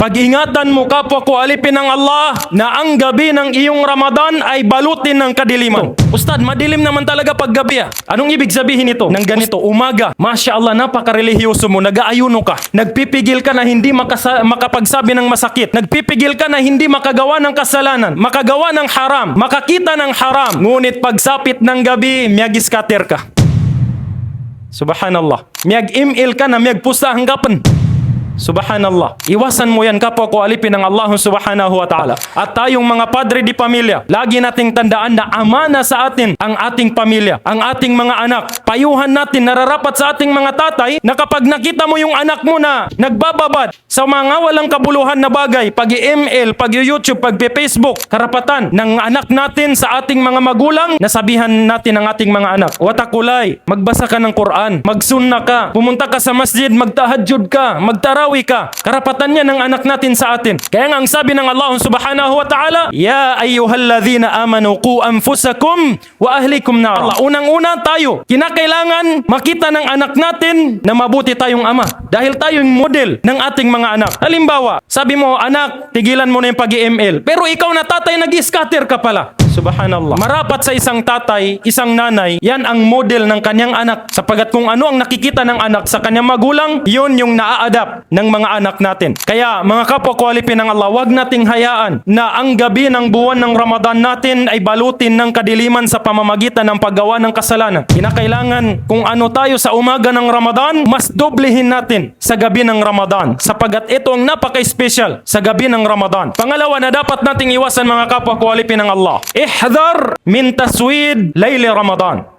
Pag-ingatan mo kapwa ko alipin ng Allah na ang gabi ng iyong Ramadan ay balutin ng kadiliman. Ustad, madilim naman talaga pag gabi. Anong ibig sabihin nito? Nang ganito, umaga, Masya Allah, napaka-relihiyoso mo, nag-aayuno ka, nagpipigil ka na hindi makapagsabi ng masakit, nagpipigil ka na hindi makagawa ng kasalanan, makagawa ng haram, makakita ng haram. Ngunit pagsapit ng gabi, miyag-scatter ka. Subhanallah. Miyag-email ka na miyag-pusta hanggapan. Subhanallah. Iwasan mo yan kapwa ko alipin ng Allah subhanahu wa ta'ala. At tayong mga padre di pamilya, lagi nating tandaan na amana sa atin ang ating pamilya, ang ating mga anak. Payuhan natin, nararapat sa ating mga tatay na kapag nakita mo yung anak mo na nagbababad sa mga walang kabuluhan na bagay, pag-email, pag-YouTube, pag-Facebook, karapatan ng anak natin sa ating mga magulang, nasabihan natin ang ating mga anak, watakulay, magbasa ka ng Quran, magsunna ka, pumunta ka sa masjid, magtahajjud ka, magtarawi ka. Karapatan niya ng anak natin sa atin. Kaya nga ang sabi ng Allah subhanahu wa ta'ala, Ya ayyuhalladhina amanu qu anfusakum wa ahlikum nar. Unang-una tayo, kinakailangan makita ng anak natin na mabuti tayong ama. Dahil tayo yung model ng ating mga anak. Halimbawa, sabi mo, anak, tigilan mo na yung pag-email. Pero ikaw na tatay, nag-scatter ka pala. Subhanallah. Marapat sa isang tatay, isang nanay, yan ang model ng kanyang anak. Sapagat kung ano ang nakikita ng anak sa kanyang magulang, yun yung naa-adapt ng mga anak natin. Kaya mga kapwa ko alipin ng Allah, wag nating hayaan na ang gabi ng buwan ng Ramadan natin ay balutin ng kadiliman sa pamamagitan ng paggawa ng kasalanan. Kinakailangan kung ano tayo sa umaga ng Ramadan, mas doblehin natin sa gabi ng Ramadan. Sapagat ito ang napaka-special sa gabi ng Ramadan. Pangalawa na dapat nating iwasan mga kapwa ko alipin ng Allah, ihdar min taswid layli Ramadan.